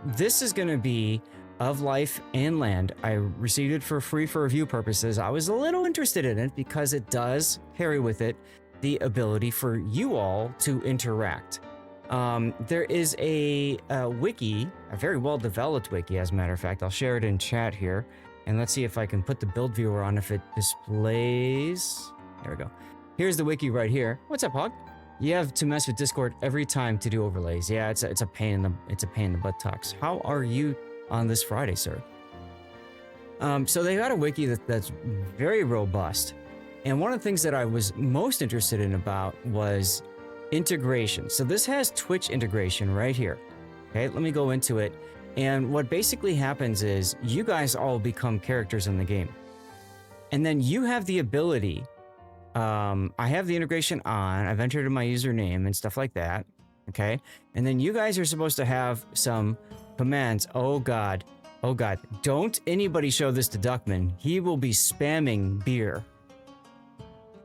this is going to be of life and land. I received it for free for review purposes. I was a little interested in it because it does carry with it the ability for you all to interact. There is a wiki, a very well-developed wiki, as a matter of fact. I'll share it in chat here. And let's see if I can put the build viewer on if it displays. There we go. Here's the wiki right here. What's up, Hog? You have to mess with Discord every time to do overlays. Yeah, it's a pain in the buttocks. How are you on this Friday, sir? So they got a wiki that's very robust. And one of the things that I was most interested in about was integration. So this has Twitch integration right here. Okay, let me go into it. And what basically happens is you guys all become characters in the game. And then you have the ability, I have the integration on, I've entered in my username and stuff like that. Okay, and then you guys are supposed to have some commands. Oh God, don't anybody show this to Duckman. He will be spamming beer.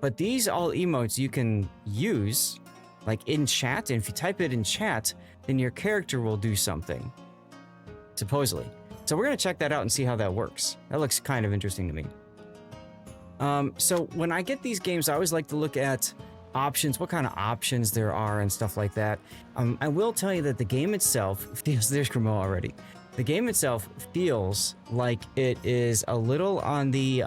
But these all emotes you can use like in chat, and if you type it in chat, then your character will do something, supposedly. So we're gonna check that out and see how that works. That looks kind of interesting to me. So when I get these games, I always like to look at options, what kind of options there are and stuff like that. I will tell you that the game itself feels, there's Cremo already. The game itself feels like it is a little on the,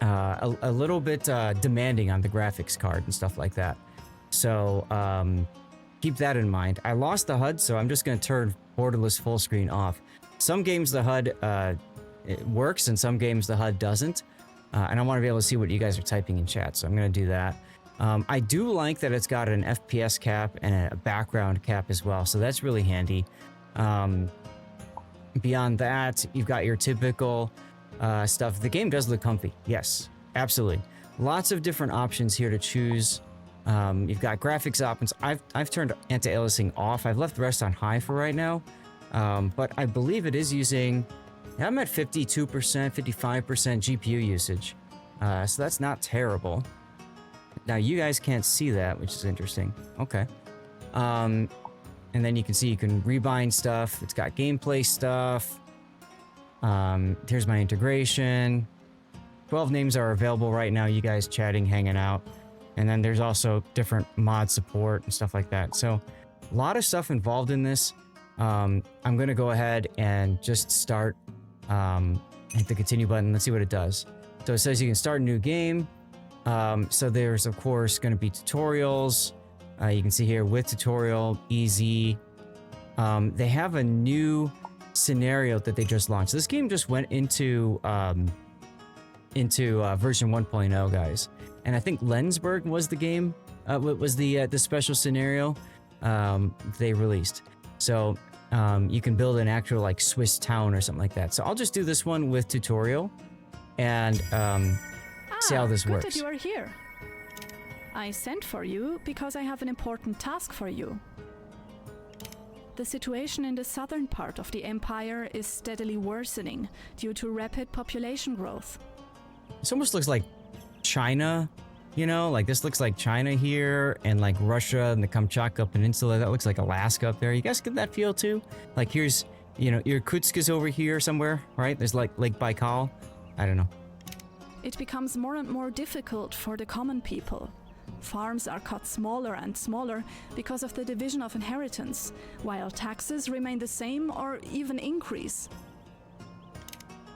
a little bit demanding on the graphics card and stuff like that. So keep that in mind. I lost the HUD, so I'm just going to turn borderless full screen off. Some games the HUD it works, and some games the HUD doesn't. And I want to be able to see what you guys are typing in chat, so I'm going to do that. I do like that it's got an FPS cap and a background cap as well, so that's really handy. Beyond that, you've got your typical stuff. The game does look comfy. Yes, absolutely. Lots of different options here to choose. You've got graphics options. I've turned anti-aliasing off. I've left the rest on high for right now. But I believe it is using, I'm at 52%, 55% GPU usage. So that's not terrible. Now you guys can't see that, which is interesting. Okay. And then you can see you can rebind stuff. It's got gameplay stuff. Here's my integration. 12 names are available right now, you guys chatting, hanging out. And then there's also different mod support and stuff like that. So a lot of stuff involved in this. I'm going to go ahead and just start, hit the continue button. Let's see what it does. So it says you can start a new game. So there's, of course, going to be tutorials. You can see here with tutorial, easy. They have a new scenario that they just launched. This game just went into version 1.0, guys. And I think Lensburg was the game, was the special scenario they released. So you can build an actual like Swiss town or something like that. So I'll just do this one with tutorial and see how this works. Good that you are here. I sent for you because I have an important task for you. The situation in the southern part of the empire is steadily worsening due to rapid population growth. This almost looks like China, you know, like this looks like China here, and like Russia and the Kamchatka Peninsula. That looks like Alaska up there. You guys get that feel too? Like here's, you know, Irkutsk is over here somewhere, right? There's like Lake Baikal. I don't know. It becomes more and more difficult for the common people. Farms are cut smaller and smaller because of the division of inheritance, while taxes remain the same or even increase.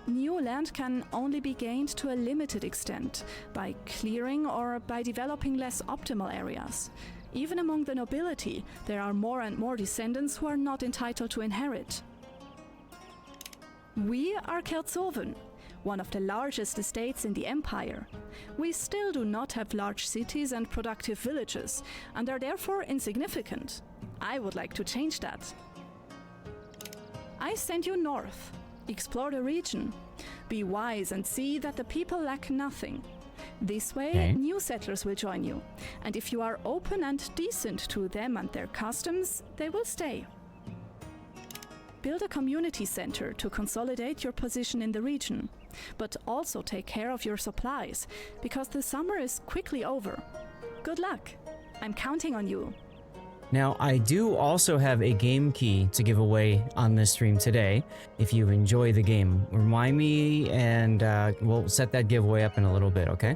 New land can only be gained to a limited extent by clearing or by developing less optimal areas. Even among the nobility, there are more and more descendants who are not entitled to inherit. We are Kerzoven, one of the largest estates in the empire. We still do not have large cities and productive villages, and are therefore insignificant. I would like to change that. I send you north. Explore the region. Be wise and see that the people lack nothing. This way, new settlers will join you, and if you are open and decent to them and their customs, they will stay. Build a community center to consolidate your position in the region, but also take care of your supplies, because the summer is quickly over. Good luck. I'm counting on you. Now, I do also have a game key to give away on this stream today. If you enjoy the game, remind me and we'll set that giveaway up in a little bit, okay?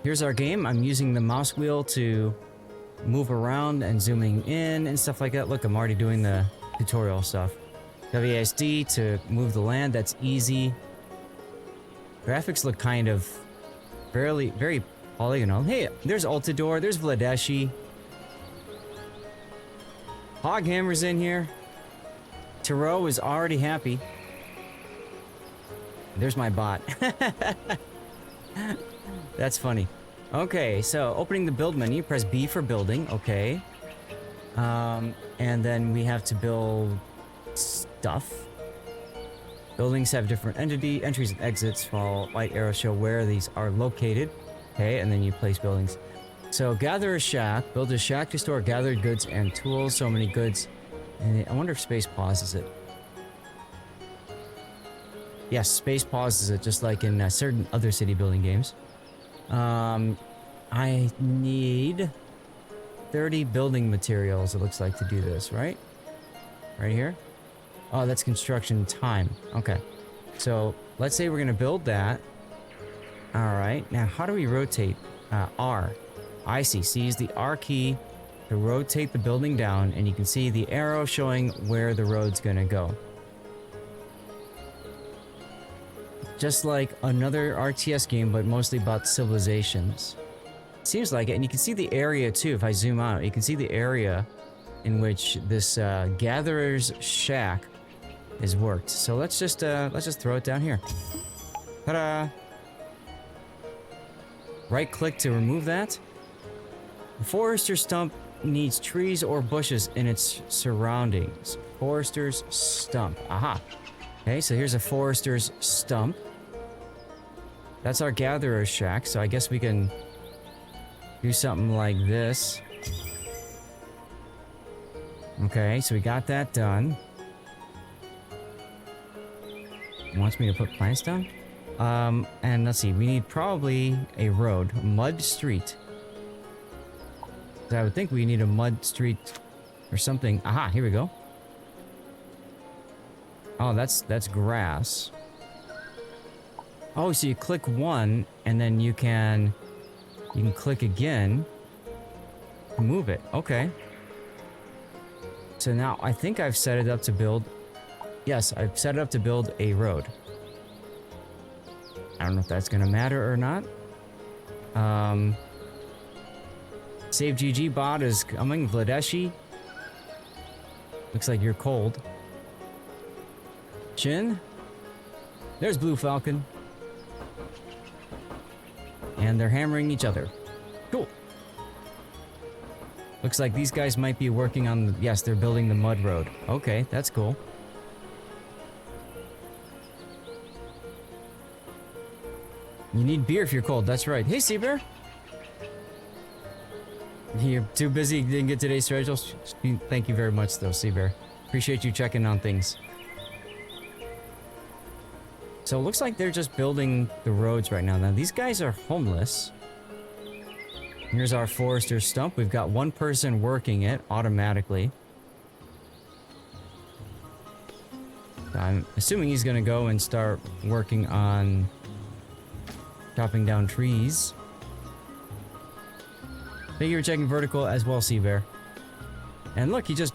Here's our game. I'm using the mouse wheel to move around and zooming in and stuff like that. Look, I'm already doing the tutorial stuff. WASD to move the land, that's easy. Graphics look kind of very polygonal. Hey, there's Altidore, there's Vladeshi. Hoghammer's in here. Tarot is already happy. There's my bot. That's funny. Okay, so opening the build menu, press B for building, okay. And then we have to build stuff. Buildings have different entries and exits, while white arrows show where these are located. Okay, and then you place buildings. So gather a shack, build a shack to store gathered goods and tools, so many goods. And I wonder if space pauses it. Yes, space pauses it, just like in certain other city building games. I need 30 building materials, it looks like, to do this, right? Right here? Oh, that's construction time. Okay. So, let's say we're gonna build that. Alright, now how do we rotate? R. I see. So use the R key to rotate the building down, and you can see the arrow showing where the road's gonna go. Just like another RTS game, but mostly about civilizations. Seems like it, and you can see the area too. If I zoom out, you can see the area in which this gatherer's shack is worked. So let's just throw it down here. Ta-da! Right click to remove that. The forester's stump needs trees or bushes in its surroundings. Forester's stump. Aha. Okay, so here's a forester's stump. That's our gatherer's shack, so I guess we can do something like this. Okay, so we got that done. It wants me to put plants down? And let's see, we need probably a road, mud street. I would think we need a mud street or something. Aha, here we go. Oh, that's grass. Oh, so you click one, and then you can click again to move it. Okay. So now I think I've set it up to build. Yes, I've set it up to build a road. I don't know if that's gonna matter or not. Save GG bot is coming. Vladeshi. Looks like you're cold. Chin. There's Blue Falcon. And they're hammering each other. Cool. Looks like these guys might be working on the... Yes, they're building the mud road. Okay, that's cool. You need beer if you're cold, that's right. Hey, Seabear! You're too busy, didn't get today's schedules? Thank you very much, though, Seabear. Appreciate you checking on things. So it looks like they're just building the roads right now. Now, these guys are homeless. Here's our forester's stump. We've got one person working it automatically. I'm assuming he's gonna go and start working on chopping down trees. Thank you for checking vertical as well, Seabear. And look, he just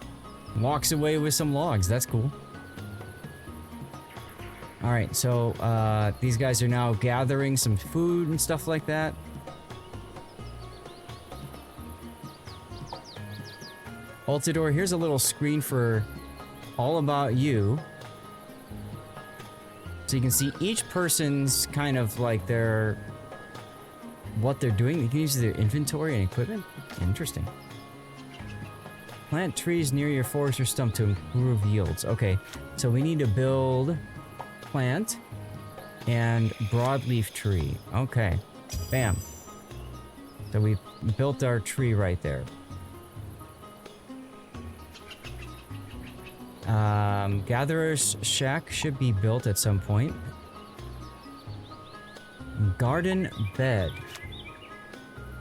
walks away with some logs. That's cool. Alright, so these guys are now gathering some food and stuff like that. Altidore, here's a little screen for all about you. So you can see each person's kind of like their... what they're doing. You can use their inventory and equipment. Interesting. Plant trees near your forest or stump to improve yields. Okay, so we need to build plant and broadleaf tree. Okay, bam. So we built our tree right there. Gatherer's shack should be built at some point. Garden bed.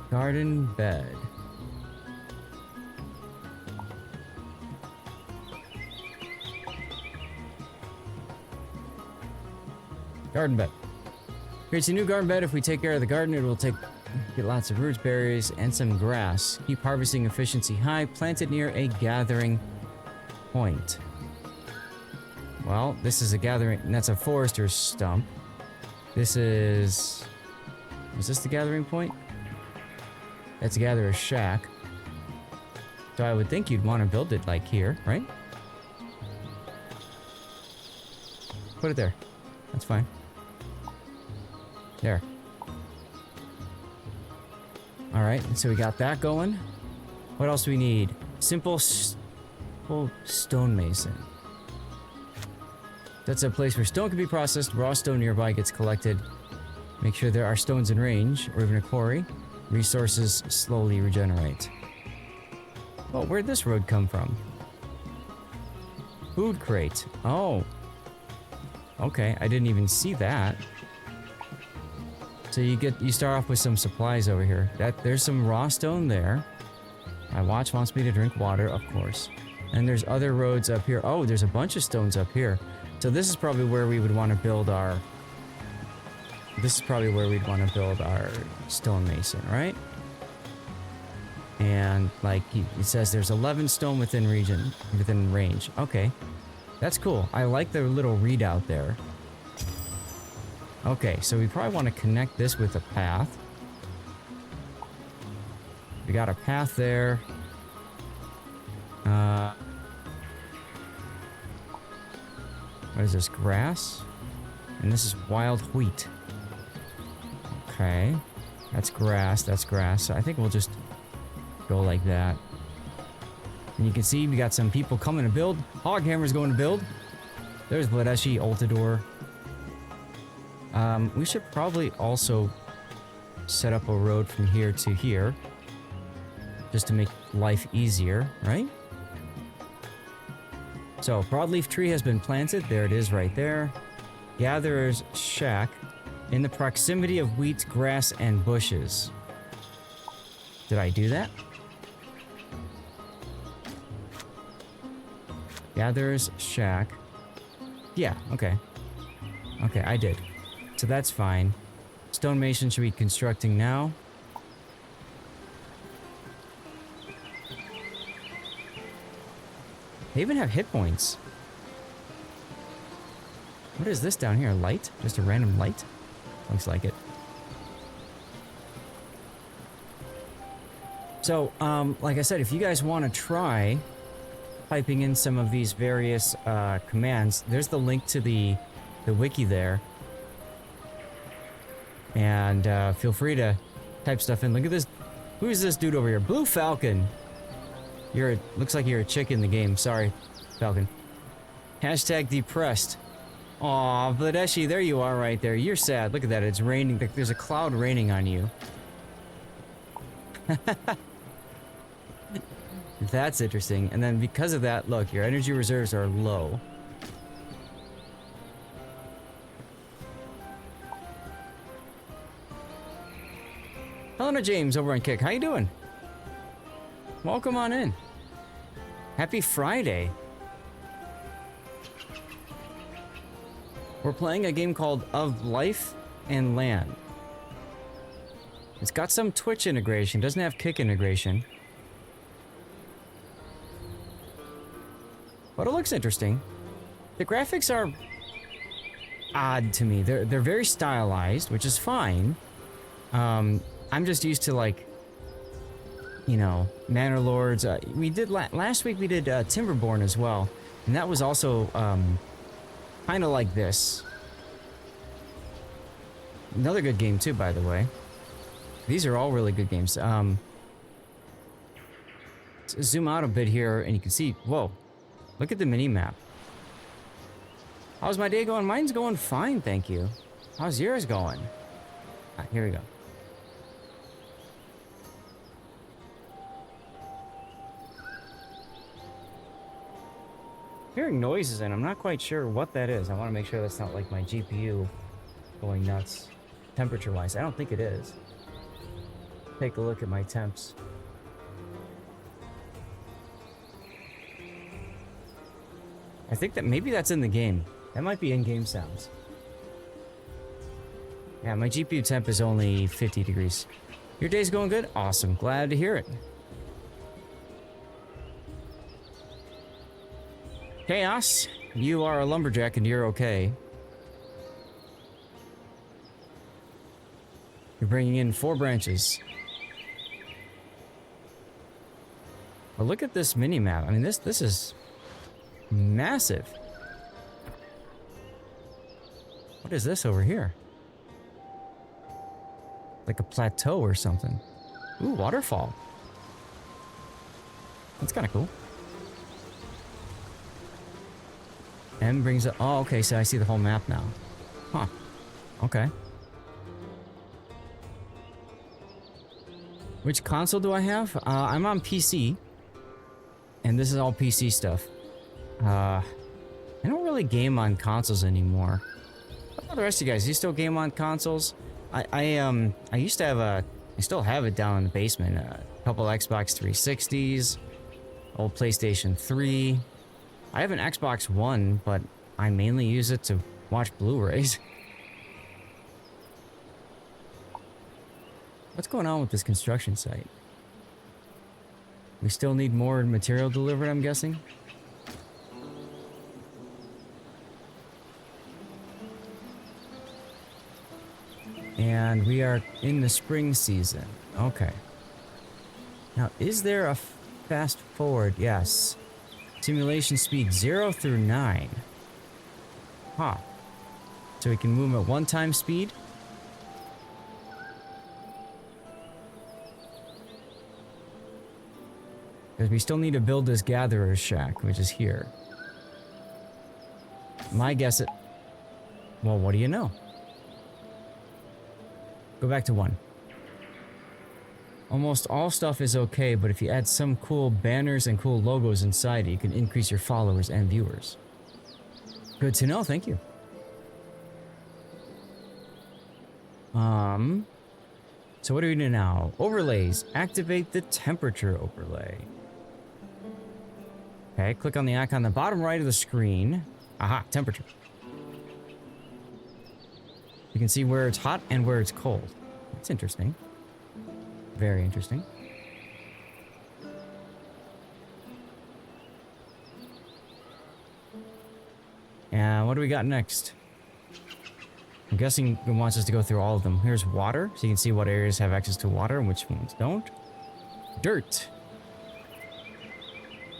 Garden bed. Garden bed. Creates a new garden bed. If we take care of the garden, it will get lots of roots, berries, and some grass. Keep harvesting efficiency high. Plant it near a gathering point. Well, this is a gathering. That's a forester's stump. This is... Was this the gathering point? That's a gatherer's shack. So I would think you'd want to build it like here, right? Put it there. That's fine. There. Alright, so we got that going. What else do we need? Simple stonemason. That's a place where stone can be processed. Raw stone nearby gets collected. Make sure there are stones in range, or even a quarry. Resources slowly regenerate. Well, where'd this road come from? Food crate. Oh. Okay, I didn't even see that. So you start off with some supplies over here. There's some raw stone there. My watch wants me to drink water, of course. And there's other roads up here. Oh, there's a bunch of stones up here. So this is probably where we would want to build our... This is probably where we'd want to build our stonemason, right? And like it says, there's 11 stone within range. Okay, that's cool. I like the little readout there. Okay, so we probably want to connect this with a path. We got a path there. What is this? Grass? And this is wild wheat. Okay. That's grass. That's grass. So I think we'll just go like that. And you can see we got some people coming to build. Hoghammer's going to build. There's Vladeshi, Ultador. We should probably also set up a road from here to here. Just to make life easier, right? So, broadleaf tree has been planted. There it is right there. Gatherer's shack in the proximity of wheat, grass, and bushes. Did I do that? Gatherer's shack. Yeah, okay. Okay, I did. So that's fine. Stonemason should be constructing now. They even have hit points. What is this down here? A light? Just a random light? Looks like it. So, like I said, if you guys want to try typing in some of these various commands, there's the link to the wiki there. And feel free to type stuff in. Look at this. Who is this dude over here? Blue Falcon. Looks like you're a chick in the game. Sorry, Falcon. Hashtag depressed. Aw, Vladeshi, there you are right there. You're sad. Look at that. It's raining. There's a cloud raining on you. That's interesting. And then because of that, look, your energy reserves are low. Helena James over on Kick. How you doing? Welcome on in. Happy Friday. We're playing a game called Of Life and Land. It's got some Twitch integration, doesn't have Kick integration. But it looks interesting. The graphics are odd to me. They're very stylized, which is fine. I'm just used to, like, you know, Manor Lords. We did last week. We did Timberborn as well, and that was also kind of like this. Another good game too, by the way. These are all really good games. Zoom out a bit here, and you can see. Whoa, look at the mini map. How's my day going? Mine's going fine, thank you. How's yours going? Here we go. Hearing noises, and I'm not quite sure what that is. I want to make sure that's not like my GPU going nuts temperature-wise. I don't think it is. Take a look at my temps. I think that maybe that's in the game. That might be in-game sounds. Yeah, my GPU temp is only 50 degrees. Your day's going good? Awesome. Glad to hear it. Chaos, you are a lumberjack and you're okay. You're bringing in 4 branches. But look at this mini map. I mean, this is massive. What is this over here? Like a plateau or something. Ooh, waterfall. That's kind of cool. M brings up. Oh, okay. So I see the whole map now. Huh. Okay. Which console do I have? I'm on PC. And this is all PC stuff. I don't really game on consoles anymore. What about the rest of you guys? Do you still game on consoles? I used to have I still have it down in the basement. A couple Xbox 360s, old PlayStation 3. I have an Xbox One, but I mainly use it to watch Blu-rays. What's going on with this construction site? We still need more material delivered, I'm guessing? And we are in the spring season. Okay. Now, is there a fast forward? Yes. Simulation speed 0 through 9. Huh. So we can move at 1 speed? Because we still need to build this gatherer's shack, which is here. My guess it... Well, what do you know? Go back to 1. Almost all stuff is okay, but if you add some cool banners and cool logos inside it, you can increase your followers and viewers. Good to know, thank you. So what do we do now? Overlays. Activate the temperature overlay. Okay, click on the icon on the bottom right of the screen. Aha, temperature. You can see where it's hot and where it's cold. That's interesting. Very interesting. And what do we got next? I'm guessing it wants us to go through all of them. Here's water, so you can see what areas have access to water and which ones don't. Dirt.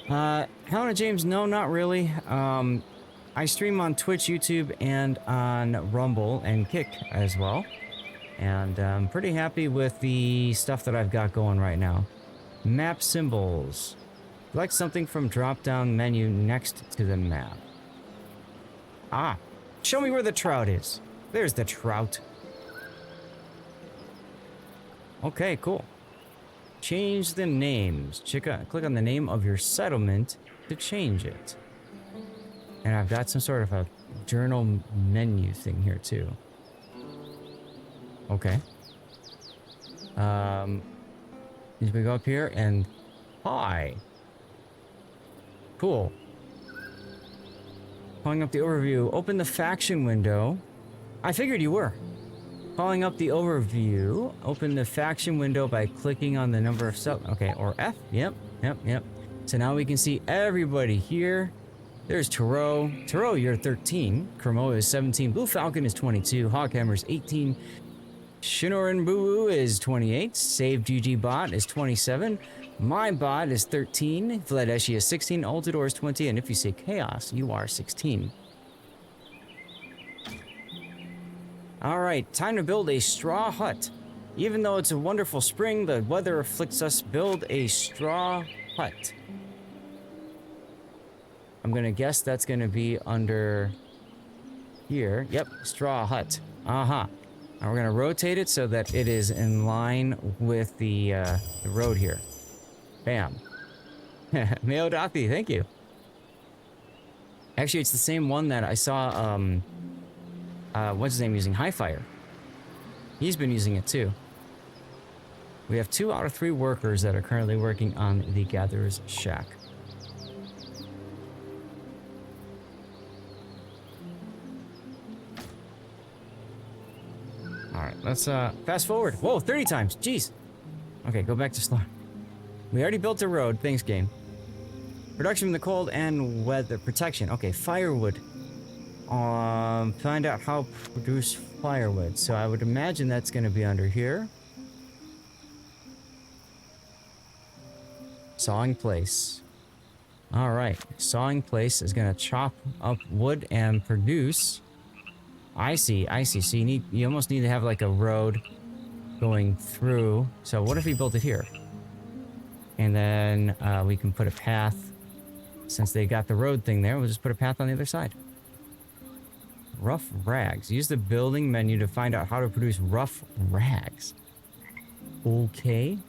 Helena James, no, not really. I stream on Twitch, YouTube, and on Rumble and Kick as well. And I'm pretty happy with the stuff that I've got going right now. Map symbols. Select something from drop-down menu next to the map. Ah, show me where the trout is. There's the trout. Okay, cool. Change the names. Click on the name of your settlement to change it. And I've got some sort of a journal menu thing here too. Okay. Need we go up here and hi. Cool. Pulling up the overview. Open the faction window. I figured you were. Calling up the overview. Open the faction window by clicking on the number of okay, or F. Yep. So now we can see everybody here. There's Taro. Taro, you're 13. Kermo is 17. Blue Falcon is 22. Hoghammer is 18. Shinoran Boo is 28. Save GG Bot is 27. My Bot is 13. Vladeshi is 16. Altador is 20. And if you say Chaos, you are 16. Alright, time to build a straw hut. Even though it's a wonderful spring, the weather afflicts us. Build a straw hut. I'm gonna guess that's gonna be under here. Yep, straw hut. Aha. And we're gonna rotate it so that it is in line with the road here. Bam. Meodathi, thank you. Actually, it's the same one that I saw, what's his name using? Highfire. He's been using it too. We have 2 out of 3 workers that are currently working on the Gatherer's Shack. right, let's fast forward. Whoa, 30 times. Jeez. Okay, go back to slow. We already built a road. Thanks, game. Production from the cold and weather protection. Okay, firewood. Find out how to produce firewood. So I would imagine that's going to be under here. Sawing place. All right, sawing place is going to chop up wood and produce. I see. So you almost need to have like a road going through. So what if we built it here? And then we can put a path. Since they got the road thing there, we'll just put a path on the other side. Rough rags. Use the building menu to find out how to produce rough rags. Okay.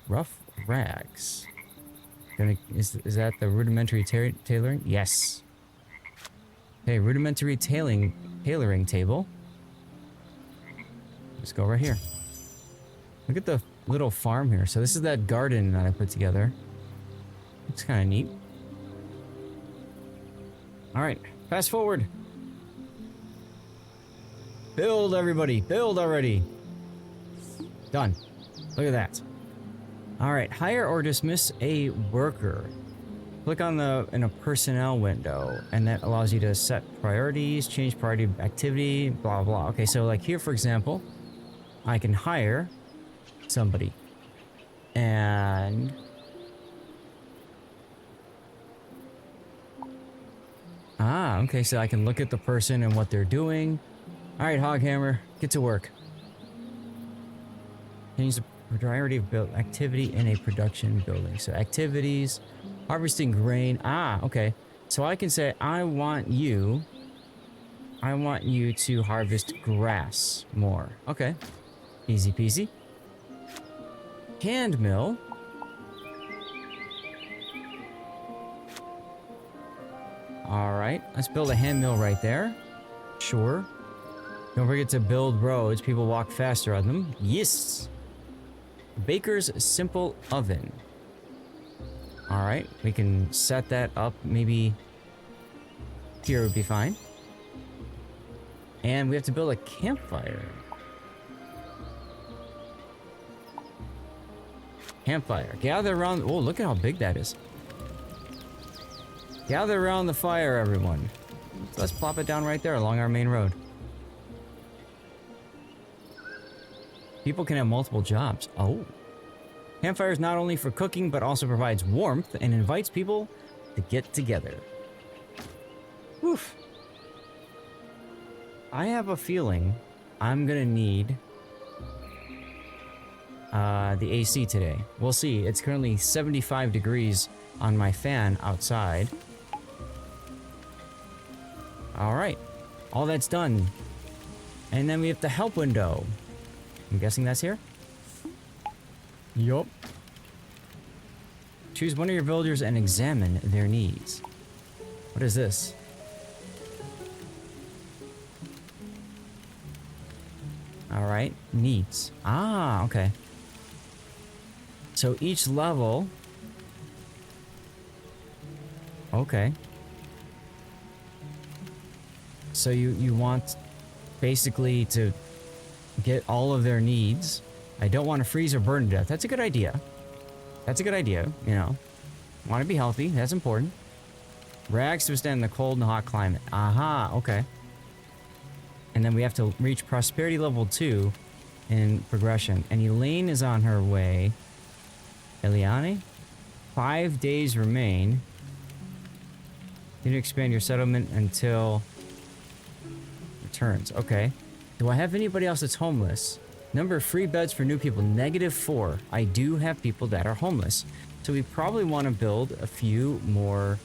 Rough rags. Is that the rudimentary tailoring? Yes. Okay, rudimentary tailoring table. Let's go right here. Look at the little farm here. So this is that garden that I put together. It's kind of neat. All right, fast forward. Build, everybody. Build already. Done. Look at that. All right, hire or dismiss a worker. Click on in a personnel window, and that allows you to set priorities, change priority activity, blah, blah. Okay, so like here, for example, I can hire somebody. And okay, so I can look at the person and what they're doing. All right, Hoghammer, get to work. Change the priority of build activity in a production building. So activities, harvesting grain. Okay. So I can say I want you to harvest grass more. Okay. Easy peasy. Hand mill. All right, let's build a hand mill right there. Sure. Don't forget to build roads. People walk faster on them. Yes. Baker's simple oven. All right, we can set that up. Maybe here would be fine. And we have to build a campfire. Campfire. Gather around. Oh, look at how big that is. Gather around the fire, everyone. So let's plop it down right there along our main road. People can have multiple jobs. Oh. Campfire is not only for cooking, but also provides warmth and invites people to get together. Oof. I have a feeling I'm gonna need the AC today. We'll see. It's currently 75 degrees on my fan outside. All right. All that's done. And then we have the help window. I'm guessing that's here? Yup. Choose one of your villagers and examine their needs. What is this? All right. Needs. Okay. So each level... Okay. So you want basically to get all of their needs. I don't want to freeze or burn to death. That's a good idea. That's a good idea, you know. Want to be healthy. That's important. Rags to withstand the cold and hot climate. Okay. And then we have to reach prosperity level 2 in progression. And Elaine is on her way. Eliane? 5 days remain. You need to expand your settlement until returns. Okay. Do I have anybody else that's homeless? Number of free beds for new people, -4. I do have people that are homeless. So we probably want to build a few more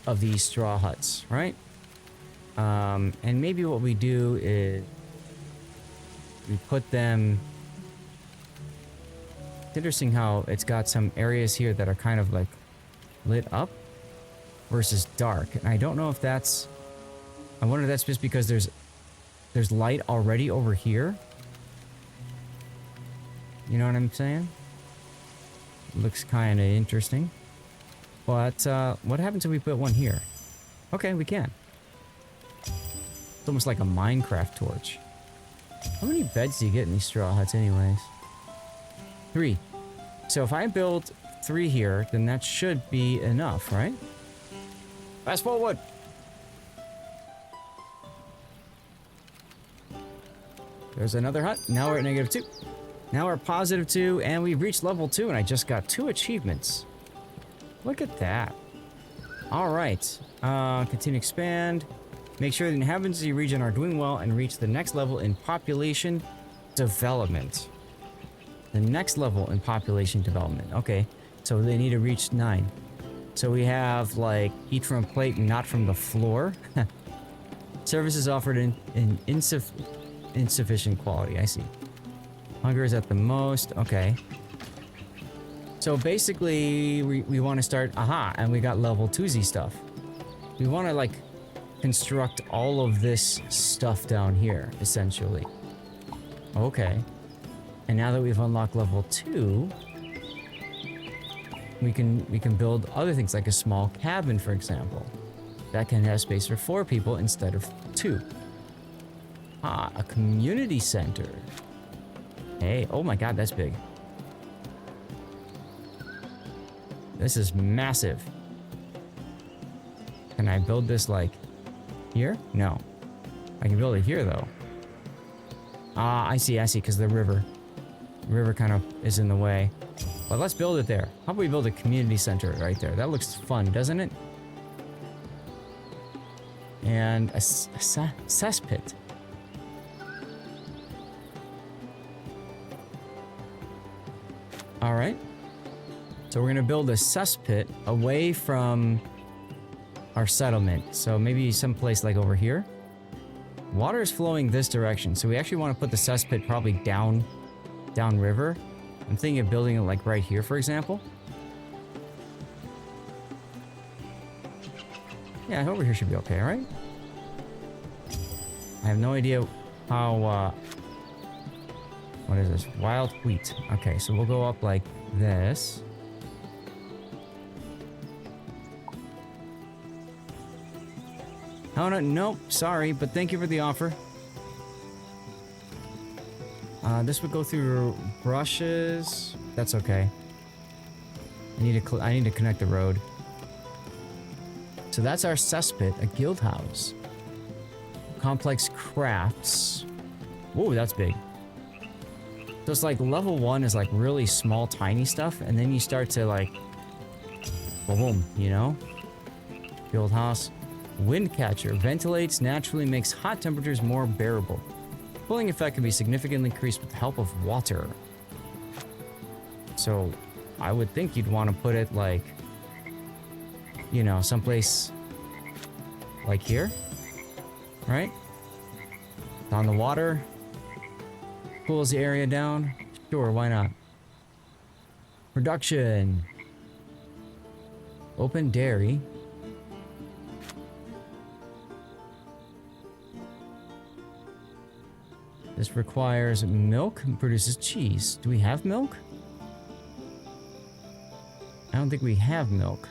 of these straw huts, right? And maybe what we do is we put them... It's interesting how it's got some areas here that are kind of like lit up versus dark. And I don't know if that's... I wonder if that's just because there's light already over here. You know what I'm saying? Looks kind of interesting. But what happens if we put one here? Okay, we can. It's almost like a Minecraft torch. How many beds do you get in these straw huts anyways? 3. So if I build 3 here, then that should be enough, right? Fast forward! There's another hut. Now we're at -2. Now we're +2, and we've reached level 2, and I just got 2 achievements. Look at that. Alright. Continue to expand. Make sure the inhabitants of the region are doing well and reach the next level in population development. The next level in population development. Okay. So they need to reach 9. So we have, like, eat from a plate and not from the floor. Services offered in insufficient quality. I see. Hunger is at the most. Okay. So basically, we want to start... Aha! And we got level 2Z stuff. We want to, like, construct all of this stuff down here, essentially. Okay. And now that we've unlocked level 2... We can build other things, like a small cabin, for example. That can have space for 4 people instead of 2. Ah, a community center. Hey, oh my god, that's big. This is massive. Can I build this, like, here? No. I can build it here, though. Ah, I see, because the river. The river kind of is in the way. But let's build it there. How about we build a community center right there? That looks fun, doesn't it? And a cesspit. Alright. So we're gonna build a cesspit away from our settlement. So maybe someplace like over here. Water is flowing this direction, so we actually want to put the cesspit probably down river. I'm thinking of building it like right here, for example. Yeah, over here should be okay, right? I have no idea how, what is this? Wild wheat. Okay, so we'll go up like this. Oh, no, nope, sorry, but thank you for the offer. This would go through brushes. That's okay. I need to connect the road. So that's our cesspit, a guild house. Complex crafts. Whoa, that's big. So it's like level 1 is like really small, tiny stuff, and then you start to like, boom, you know? Guild house. Wind catcher. Ventilates, naturally makes hot temperatures more bearable. Cooling effect can be significantly increased with the help of water. So, I would think you'd want to put it like, you know, someplace like here, right? On the water. Cools the area down. Sure, why not? Production. Open dairy. This requires milk and produces cheese. Do we have milk? I don't think we have milk.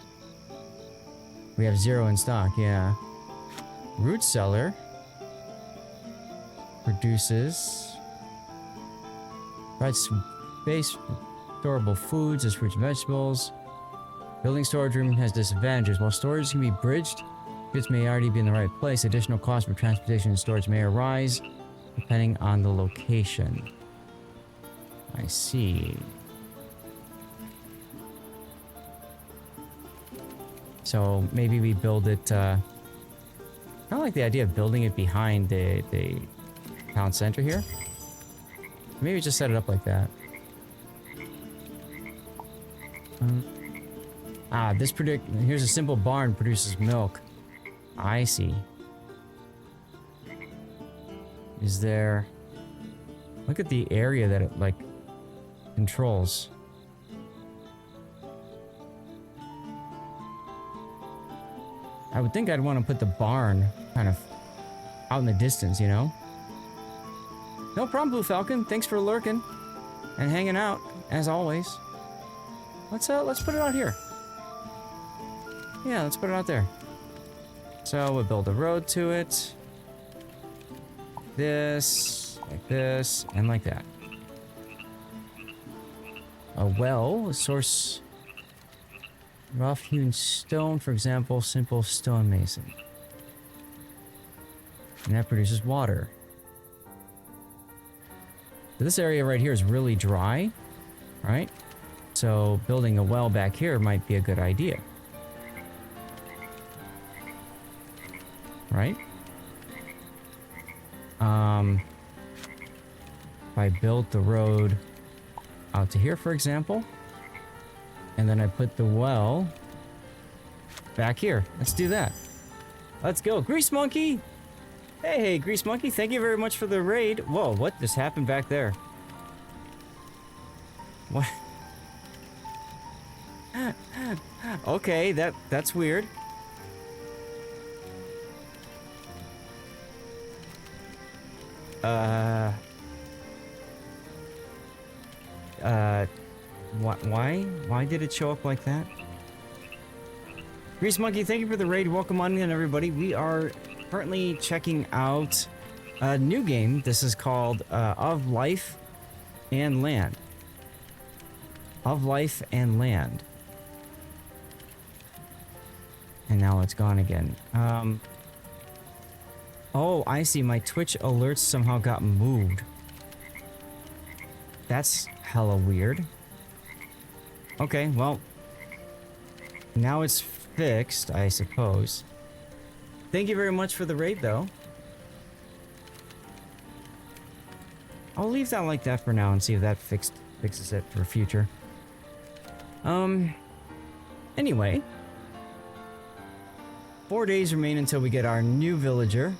We have 0 in stock, yeah. Root cellar produces space storable foods as fruits and vegetables. Building storage room has disadvantages. While storage can be bridged, goods may already be in the right place. Additional costs for transportation and storage may arise depending on the location. I see. So maybe we build it, I don't like the idea of building it behind the town center here. Maybe just set it up like that. Here's a simple barn produces milk. I see. Is there... Look at the area that it, like, controls. I would think I'd want to put the barn kind of out in the distance, you know? No problem, Blue Falcon. Thanks for lurking and hanging out, as always. Let's put it out here. Yeah, let's put it out there. So we'll build a road to it. This. like this, and like that. A well, a source rough-hewn stone, for example, simple stonemason. And that produces water. So this area right here is really dry, right? So building a well back here might be a good idea. Right? If I built the road out to here, for example, and then I put the well back here. Let's do that. Let's go. Grease Monkey! Hey, Grease Monkey, thank you very much for the raid. Whoa, what just happened back there? What? Okay, that's weird. Why did it show up like that? Grease Monkey, thank you for the raid. Welcome on in, everybody. We are currently checking out a new game. This is called Of Life and Land. Of Life and Land. And now it's gone again. Oh, I see. My Twitch alerts somehow got moved. That's hella weird. Okay, well, now it's fixed, I suppose. Thank you very much for the raid, though. I'll leave that like that for now and see if that fixes it for future. Anyway. 4 days remain until we get our new villager.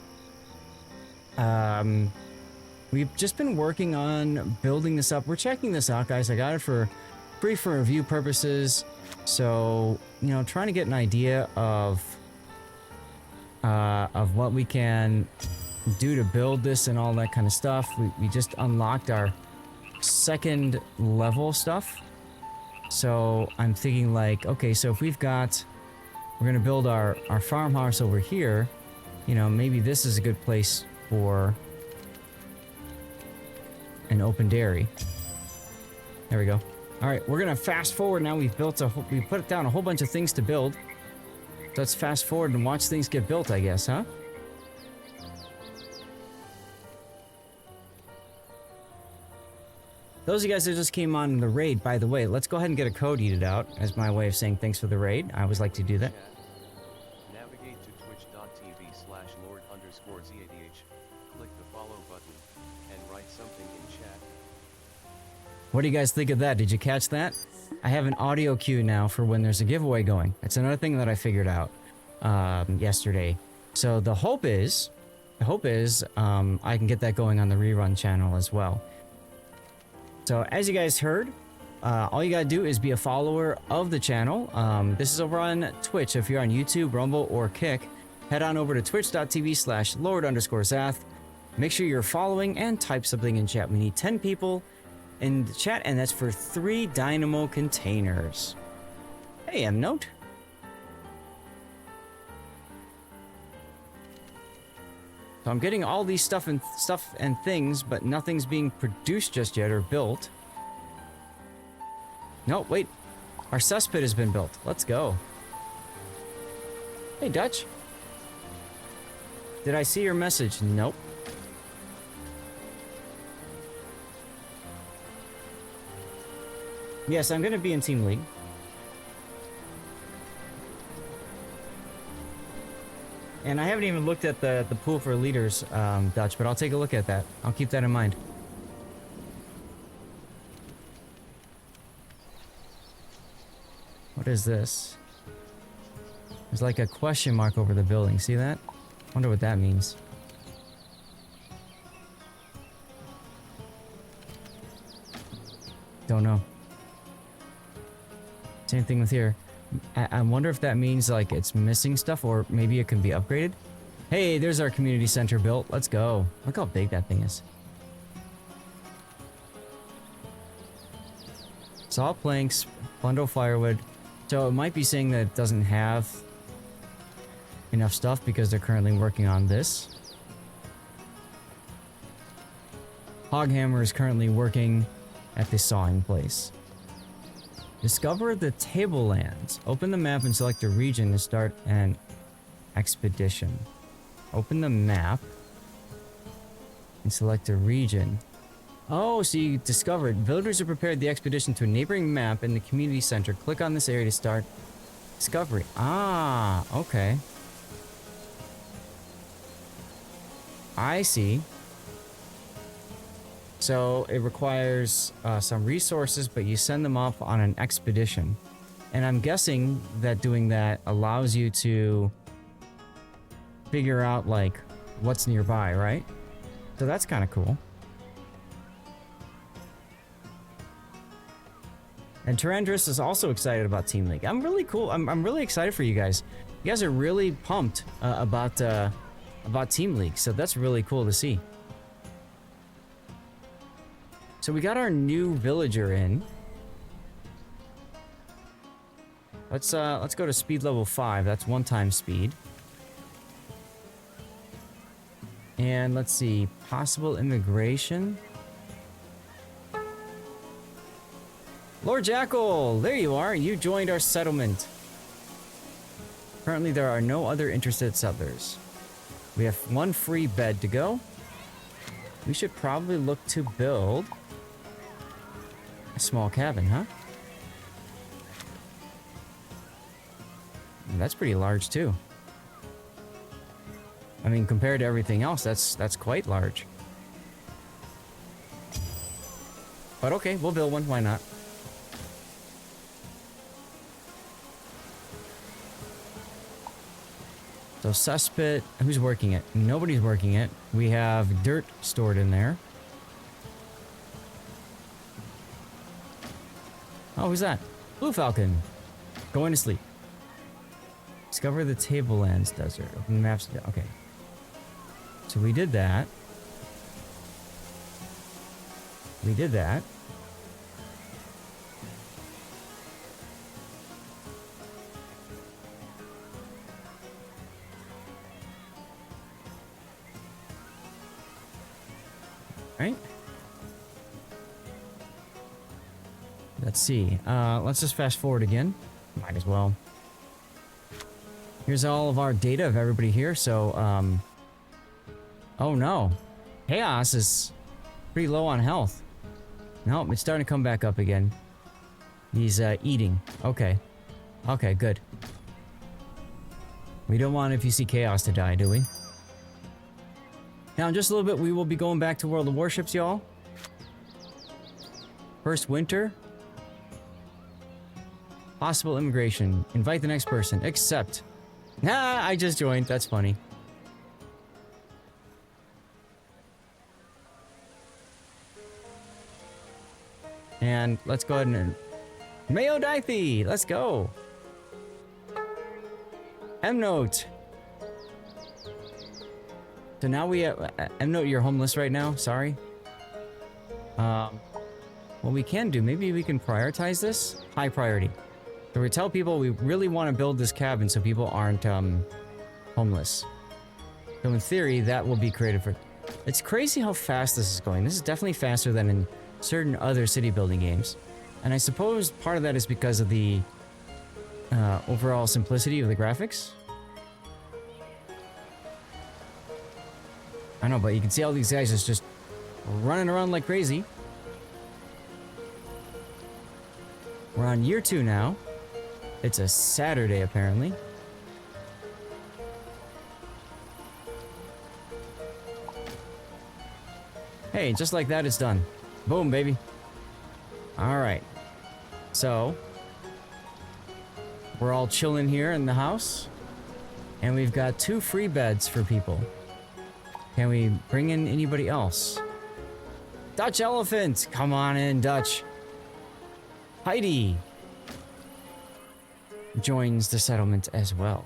We've just been working on building this up. We're checking this out, guys. I got it for free for review purposes. So, you know, trying to get an idea of what we can do to build this and all that kind of stuff. We just unlocked our second level stuff. So I'm thinking like, okay, so if we're gonna build our farmhouse over here, you know, maybe this is a good place for an open dairy. There we go. All right, we're gonna fast forward now. We put down a whole bunch of things to build. So let's fast forward and watch things get built, I guess, huh? Those of you guys that just came on the raid, by the way, let's go ahead and get a code eated out as my way of saying thanks for the raid. I always like to do that. Navigate to twitch.tv/Lord_Zath. Click the follow button and write something in chat. What do you guys think of that? Did you catch that? I have an audio cue now for when there's a giveaway going. It's another thing that I figured out yesterday. So the hope is I can get that going on the rerun channel as well. So as you guys heard, all you gotta do is be a follower of the channel. This is over on Twitch. If you're on YouTube, Rumble, or Kick, head on over to twitch.tv/Lord_Zath. Make sure you're following and type something in chat. We need 10 people in the chat, and that's for 3 dynamo containers. Hey, M-Note. So I'm getting all these stuff and things, but nothing's being produced just yet or built. No, wait. Our cesspit has been built. Let's go. Hey, Dutch. Did I see your message? Nope. Yes, I'm going to be in Team League. And I haven't even looked at the pool for leaders, Dutch, but I'll take a look at that. I'll keep that in mind. What is this? There's like a question mark over the building. See that? Wonder what that means. Don't know. Same thing with here. I wonder if that means like it's missing stuff, or maybe it can be upgraded. Hey, there's our community center built. Let's go. Look how big that thing is. Saw planks, bundle firewood. So it might be saying that it doesn't have enough stuff because they're currently working on this. Hoghammer is currently working at the sawing place. Discover the tablelands. Open the map and select a region to start an expedition. Open the map and select a region. Oh, so you discovered. Villagers have prepared the expedition to a neighboring map in the community center. Click on this area to start discovery. Ah, okay. I see. So it requires some resources, but you send them off on an expedition. And I'm guessing that doing that allows you to figure out like what's nearby, right? So that's kind of cool. And Terendris is also excited about Team League. I'm really cool. I'm really excited for you guys. You guys are really pumped about Team League, so that's really cool to see. So we got our new villager in. Let's go to speed level 5. That's 1 time speed. And let's see, possible immigration. Lord Jackal, there you are. You joined our settlement. Currently, there are no other interested settlers. We have 1 free bed to go. We should probably look to build a small cabin, huh? That's pretty large too. I mean, compared to everything else, that's quite large. But okay, we'll build one. Why not? So cesspit, who's working it? Nobody's working it. We have dirt stored in there. Oh, who's that? Blue Falcon. Going to sleep. Discover the Tablelands Desert. Open the maps. Okay. So we did that. We did that. Right? Let's see. Let's just fast forward again. Might as well. Here's all of our data of everybody here. So, oh no. Chaos is pretty low on health. Nope, it's starting to come back up again. He's eating. Okay. Okay, good. We don't want if you see Chaos to die, do we? Now, in just a little bit, we will be going back to World of Warships, y'all. First winter. Possible immigration. Invite the next person. Accept. Nah, I just joined. That's funny. And let's go ahead and... Mayo Dithy! Let's go! M-Note! So now we have... M-Note, you're homeless right now? Sorry. What we can do, maybe we can prioritize this? High priority. So we tell people we really want to build this cabin so people aren't homeless. So in theory, that will be created for... It's crazy how fast this is going. This is definitely faster than in certain other city building games. And I suppose part of that is because of the overall simplicity of the graphics. I know, but you can see all these guys just running around like crazy. We're on year 2 now. It's a Saturday, apparently. Hey, just like that, it's done. Boom, baby. Alright. So, we're all chilling here in the house. And we've got 2 free beds for people. Can we bring in anybody else? Dutch Elephant! Come on in, Dutch. Heidi joins the settlement as well.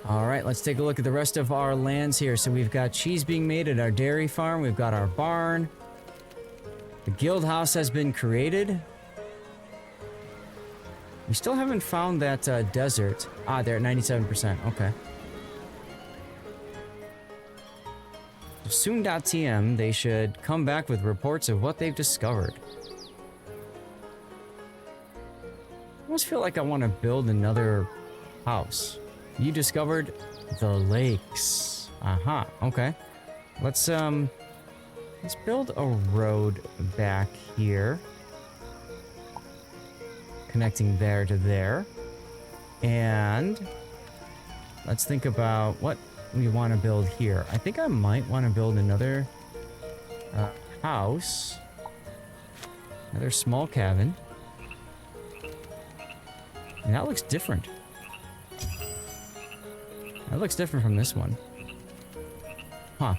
Alright, let's take a look at the rest of our lands here. So we've got cheese being made at our dairy farm. We've got our barn. The guild house has been created. We still haven't found that desert. Ah, they're at 97%. Okay. Soon.tm, they should come back with reports of what they've discovered. I almost feel like I want to build another house. You discovered the lakes. Aha, okay. Let's build a road back here. Connecting there to there. And let's think about what we want to build here. I think I might want to build another house. Another small cabin. And that looks different. That looks different from this one. Huh.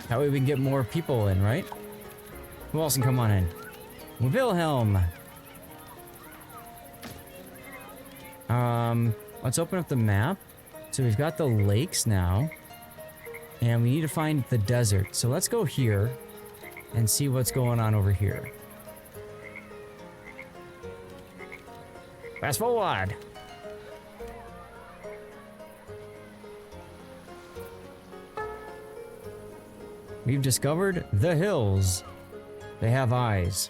That way we can get more people in, right? Who else can come on in? Wilhelm! Let's open up the map. So we've got the lakes now. And we need to find the desert. So let's go here and see what's going on over here. Fast forward! We've discovered the hills. They have eyes.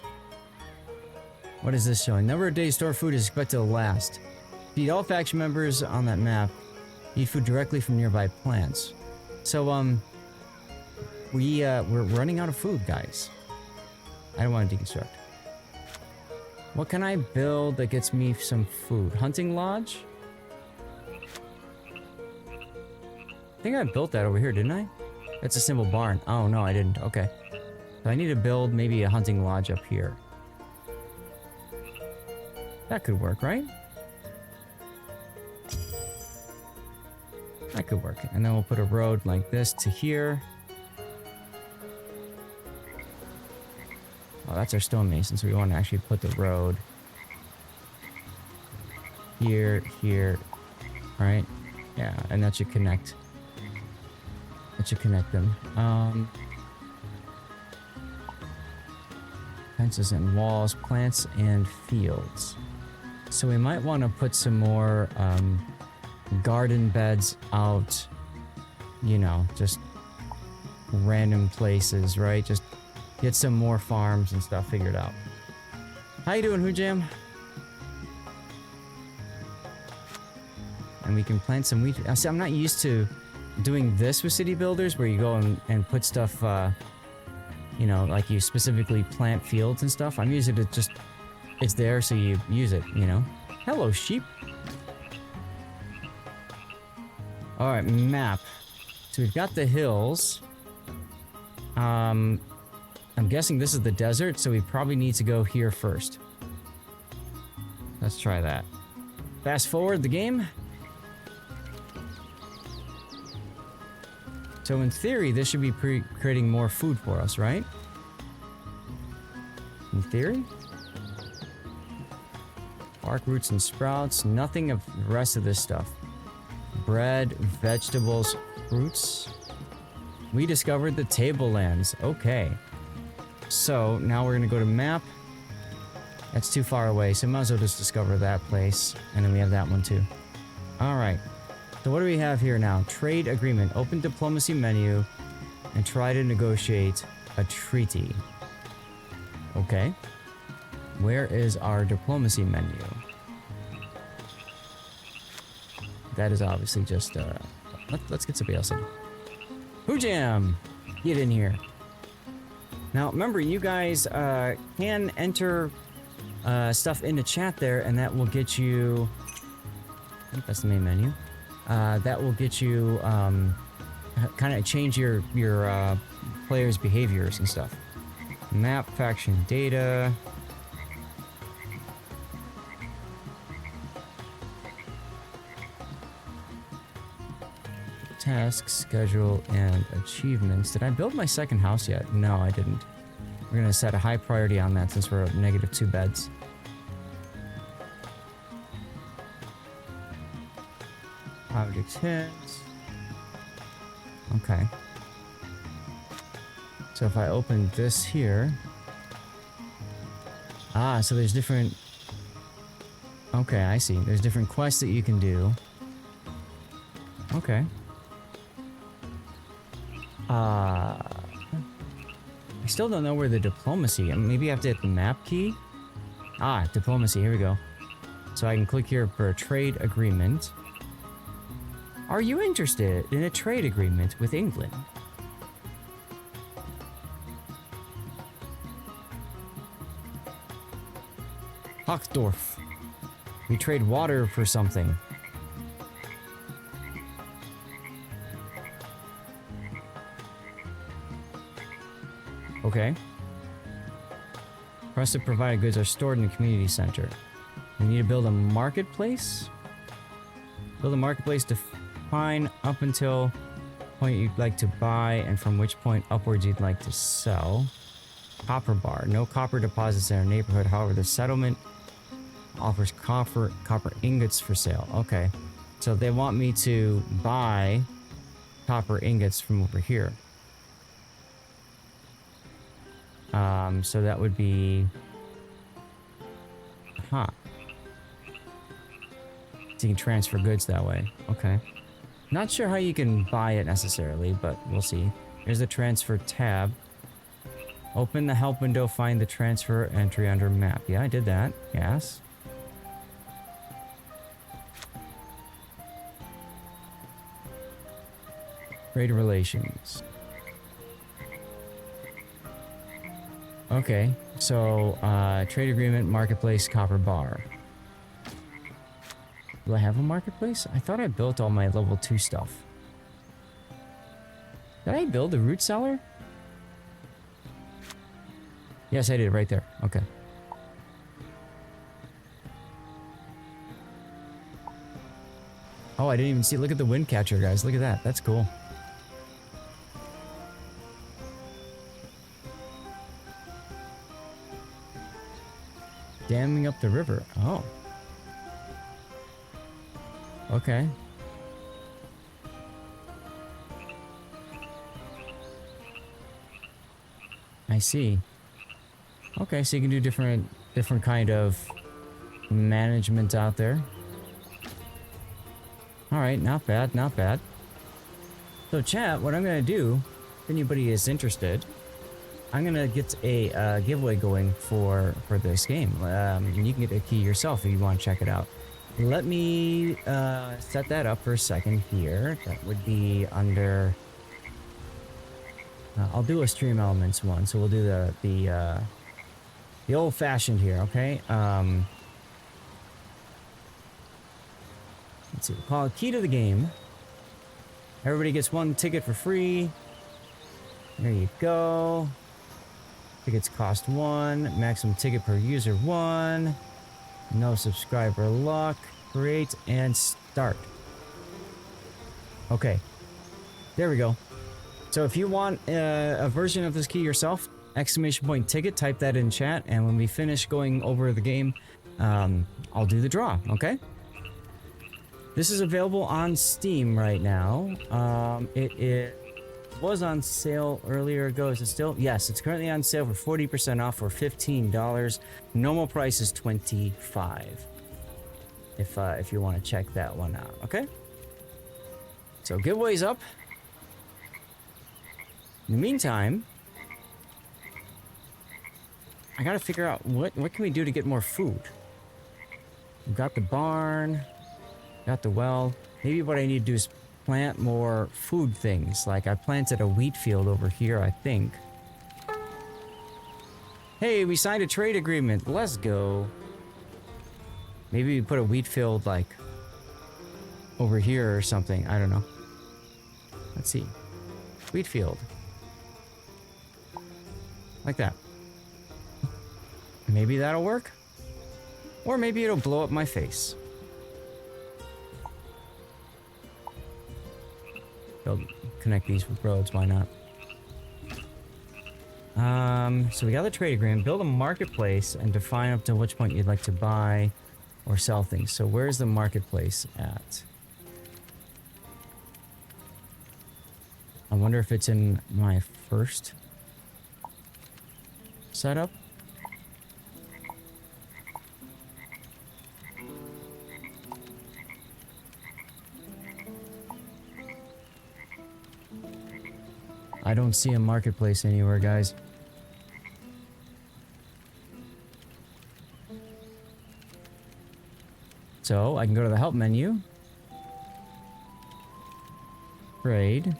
What is this showing? Number of days stored food is expected to last. Feed all faction members on that map. Eat food directly from nearby plants. So, we're running out of food, guys. I don't want to deconstruct. What can I build that gets me some food? Hunting lodge? I think I built that over here, didn't I? That's a simple barn. Oh, no, I didn't. Okay. So I need to build maybe a hunting lodge up here. That could work, right? That could work. And then we'll put a road like this to here. Oh, that's our stonemason, so we want to actually put the road here, here, right? Yeah, and that should connect. That should connect them. Fences and walls, plants and fields. So we might want to put some more garden beds out, you know, just random places, right? Just get some more farms and stuff figured out. How you doing, Hoojam? And we can plant some wheat. See, I'm not used to doing this with city builders where you go and put stuff, you know, like you specifically plant fields and stuff. I'm used to just, it's there so you use it, you know? Hello, sheep. Alright, map. So we've got the hills. I'm guessing this is the desert, so we probably need to go here first. Let's try that. Fast forward the game. So in theory, this should be creating more food for us, right? In theory? Bark, roots, and sprouts. Nothing of the rest of this stuff. Bread, vegetables, fruits. We discovered the tablelands. Okay. So now we're gonna go to map. That's too far away, so might as well just discover that place. And then we have that one too. Alright. So what do we have here now? Trade agreement. Open diplomacy menu and try to negotiate a treaty. Okay. Where is our diplomacy menu? That is obviously just, let's get somebody else in. Hoojam! Get in here. Now, remember, you guys can enter stuff in the chat there, and that will get you... I think that's the main menu. That will get you, kind of change your players' behaviors and stuff. Map, faction data... Tasks, schedule, and achievements. Did I build my second house yet? No, I didn't. We're gonna set a high priority on that since we're at -2 beds. Object hits. Okay. So if I open this here... Ah, so there's different... Okay, I see. There's different quests that you can do. Okay. I still don't know where the diplomacy. Maybe I have to hit the map key. Ah, diplomacy. Here we go. So I can click here for a trade agreement. Are you interested in a trade agreement with England? Hochsdorf. We trade water for something. Okay. Requested provided goods are stored in the community center. We need to build a marketplace. Build a marketplace define up until point you'd like to buy and from which point upwards you'd like to sell. Copper bar. No copper deposits in our neighborhood. However, the settlement offers copper ingots for sale. Okay. So they want me to buy copper ingots from over here. So that would be... Huh. So you can transfer goods that way. Okay. Not sure how you can buy it necessarily, but we'll see. Here's the transfer tab. Open the help window, find the transfer entry under map. Yeah, I did that. Yes. Trade relations. Okay, so trade agreement, marketplace, copper bar. Do I have a marketplace? I thought I built all my level 2 stuff. Did I build a root cellar? Yes, I did, right there. Okay. Oh, I didn't even see. Look at the wind catcher, guys. Look at that. That's cool. Damming up the river. Oh. Okay. I see. Okay, so you can do different kind of management out there. Alright, not bad, not bad. So chat, what I'm gonna do, if anybody is interested, I'm gonna get a giveaway going for this game. You can get a key yourself if you want to check it out. Let me set that up for a second here. That would be under. I'll do a stream elements one, so we'll do the old-fashioned here, okay? Let's see. We'll call it key to the game. Everybody gets one ticket for free. There you go. Tickets cost 1. Maximum ticket per user 1. No subscriber luck. Create and start. Okay. There we go. So if you want a version of this key yourself, exclamation point ticket, type that in chat, and when we finish going over the game, I'll do the draw, okay? This is available on Steam right now. It was on sale earlier ago. Is it still? Yes, it's currently on sale for 40% off for $15. Normal price is $25. If you want to check that one out, okay? So giveaway's up. In the meantime, I gotta figure out what can we do to get more food. We've got the barn, got the well. Maybe what I need to do is plant more food things. Like I planted a wheat field over here, I think. Hey, we signed a trade agreement. Let's go. Maybe we put a wheat field like over here or something. I don't know. Let's see. Wheat field. Like that. Maybe that'll work. Or maybe it'll blow up my face. They'll connect these with roads, why not? So we got the trade agreement. Build a marketplace and define up to which point you'd like to buy or sell things. So where's the marketplace at? I wonder if it's in my first setup. I don't see a marketplace anywhere, guys. So, I can go to the help menu. Trade.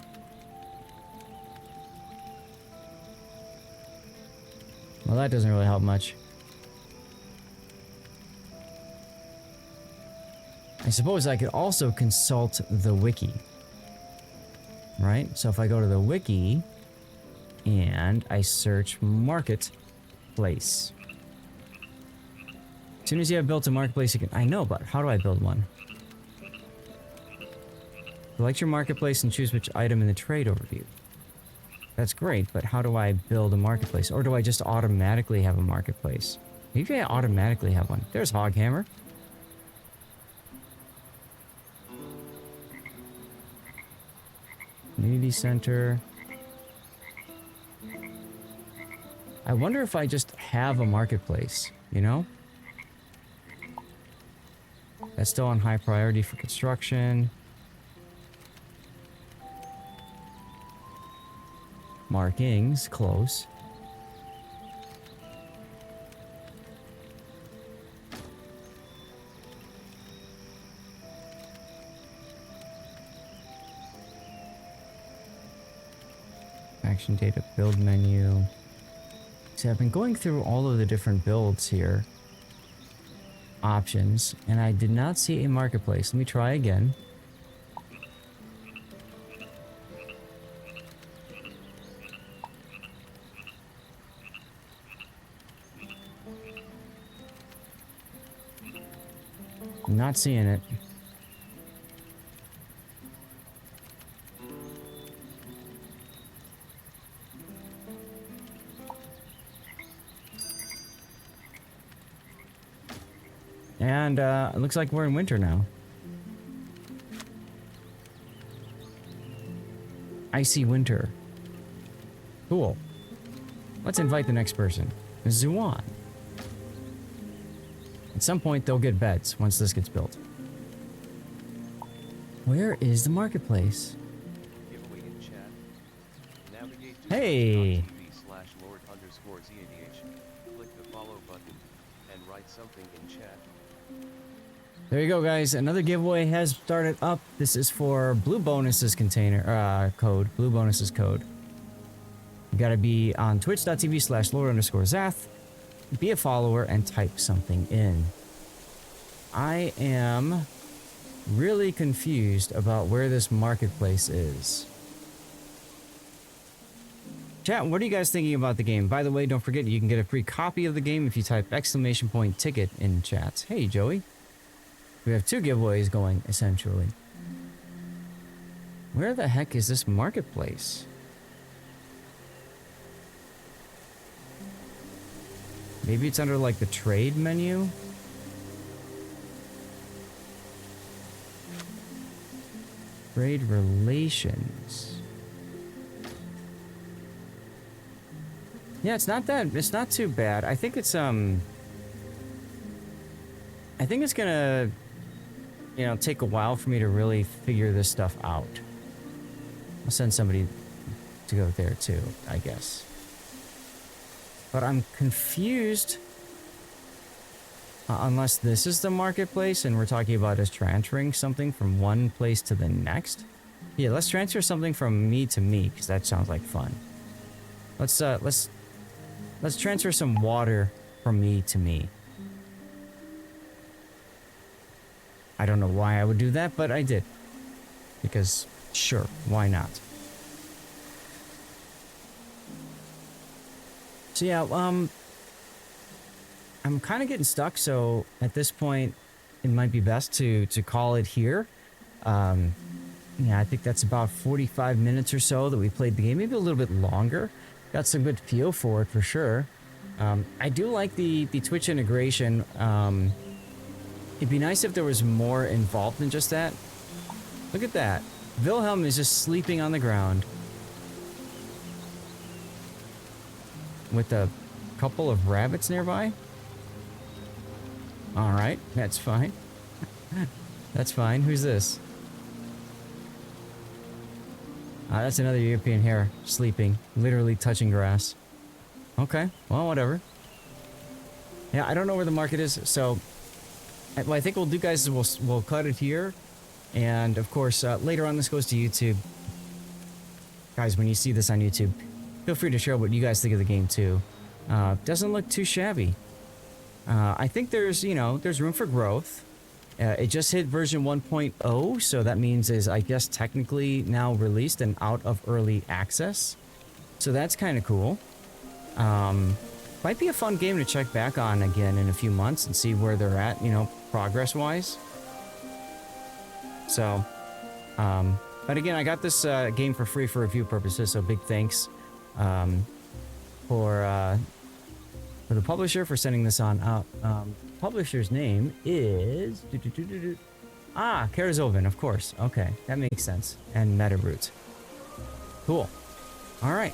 Well, that doesn't really help much. I suppose I could also consult the wiki. Right? So if I go to the wiki and I search marketplace. As soon as you have built a marketplace, you can... I know, but how do I build one? Select your marketplace and choose which item in the trade overview. That's great, but how do I build a marketplace? Or do I just automatically have a marketplace? Maybe I automatically have one. There's Hoghammer. Community center. I wonder if I just have a marketplace, you know? That's still on high priority for construction. Markings, close. Action data, build menu. See, I've been going through all of the different builds here. Options, and I did not see a marketplace. Let me try again. Not seeing it. And it looks like we're in winter now. Icy winter. Cool. Let's invite the next person. Zuan. At some point, they'll get beds once this gets built. Where is the marketplace? Giveaway in chat. Navigate to Hey! twitch.tv/Lord_ZADH. Click the follow button and write something in chat. There you go, guys. Another giveaway has started up. This is for Blue Bonuses container code. Blue Bonuses code. You gotta be on twitch.tv/Lord_Zath. Be a follower and type something in. I am really confused about where this marketplace is. Chat, what are you guys thinking about the game? By the way, don't forget you can get a free copy of the game if you type !ticket in chat. Hey, Joey. We have 2 giveaways going, essentially. Where the heck is this marketplace? Maybe it's under, like, the trade menu? Trade relations. Yeah, it's not too bad. I think it's gonna, you know, take a while for me to really figure this stuff out. I'll send somebody to go there too, I guess. But I'm confused. Unless this is the marketplace and we're talking about us transferring something from one place to the next. Yeah, let's transfer something from me to me, because that sounds like fun. Let's transfer some water from me to me. I don't know why I would do that, but I did. Because, sure, why not? So yeah, I'm kind of getting stuck, so at this point, it might be best to call it here. Yeah, I think that's about 45 minutes or so that we played the game, maybe a little bit longer. Got some good feel for it, for sure. I do like the Twitch integration. It'd be nice if there was more involved than just that. Look at that. Wilhelm is just sleeping on the ground. With a couple of rabbits nearby. Alright, that's fine. That's fine. Who's this? That's another European hare sleeping, literally touching grass. Okay, well, whatever. Yeah, I don't know where the market is, so what I think we'll do, guys, is we'll cut it here, and of course, later on this goes to YouTube. Guys, when you see this on YouTube, feel free to share what you guys think of the game too. Doesn't look too shabby. I think there's, you know, there's room for growth. It just hit version 1.0, so that means is, I guess, technically now released and out of early access. So that's kind of cool. Might be a fun game to check back on again in a few months and see where they're at, you know, progress-wise. So, but again, I got this game for free for review purposes, so big thanks for the publisher for sending this on out. Publisher's name is Karazovin, of course. Okay, that makes sense. And Metabrute. Cool. All right.